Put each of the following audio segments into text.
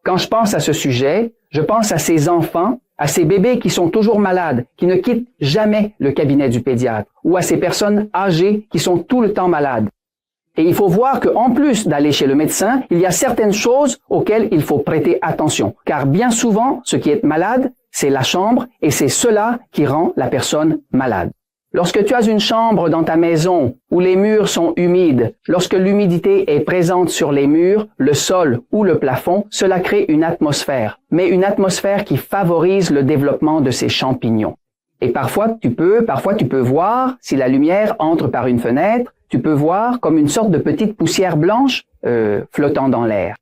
Quand je pense à ce sujet, je pense à ces enfants, à ces bébés qui sont toujours malades, qui ne quittent jamais le cabinet du pédiatre, ou à ces personnes âgées qui sont tout le temps malades. Et il faut voir qu'en plus d'aller chez le médecin, il y a certaines choses auxquelles il faut prêter attention. Car bien souvent, ce qui est malade, c'est la chambre et c'est cela qui rend la personne malade. Lorsque tu as une chambre dans ta maison où les murs sont humides, lorsque l'humidité est présente sur les murs, le sol ou le plafond, cela crée une atmosphère, mais une atmosphère qui favorise le développement de ces champignons. Et parfois tu peux voir, si la lumière entre par une fenêtre, tu peux voir comme une sorte de petite poussière blanche flottant dans l'air.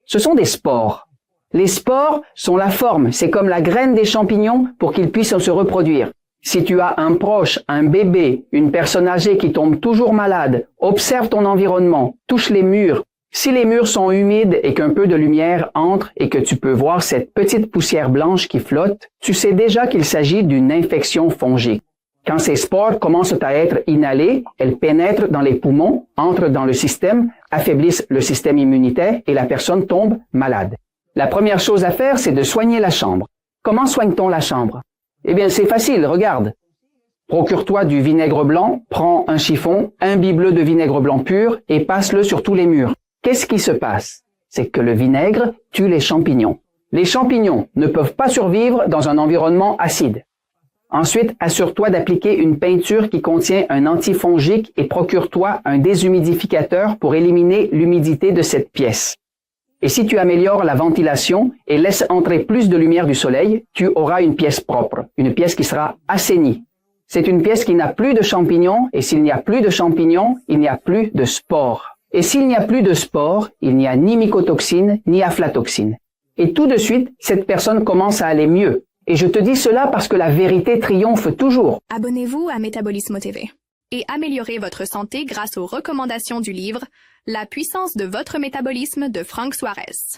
Ce sont des spores. Les spores sont la forme, c'est comme la graine des champignons pour qu'ils puissent se reproduire. Si tu as un proche, un bébé, une personne âgée qui tombe toujours malade, observe ton environnement, touche les murs. Si les murs sont humides et qu'un peu de lumière entre et que tu peux voir cette petite poussière blanche qui flotte, tu sais déjà qu'il s'agit d'une infection fongique. Quand ces spores commencent à être inhalées, elles pénètrent dans les poumons, entrent dans le système, affaiblissent le système immunitaire et la personne tombe malade. La première chose à faire, c'est de soigner la chambre. Comment soigne-t-on la chambre? Eh bien, c'est facile, regarde. Procure-toi du vinaigre blanc, prends un chiffon, un bleu de vinaigre blanc pur et passe-le sur tous les murs. Qu'est-ce qui se passe? C'est que le vinaigre tue les champignons. Les champignons ne peuvent pas survivre dans un environnement acide. Ensuite, assure-toi d'appliquer une peinture qui contient un antifongique et procure-toi un déshumidificateur pour éliminer l'humidité de cette pièce. Et si tu améliores la ventilation et laisses entrer plus de lumière du soleil, tu auras une pièce propre, une pièce qui sera assainie. C'est une pièce qui n'a plus de champignons, et s'il n'y a plus de champignons, il n'y a plus de spores. Et s'il n'y a plus de spores, il n'y a ni mycotoxines ni aflatoxines. Et tout de suite, cette personne commence à aller mieux. Et je te dis cela parce que la vérité triomphe toujours. Abonnez-vous à Métabolisme TV et améliorez votre santé grâce aux recommandations du livre « La puissance de votre métabolisme » de Frank Suarez.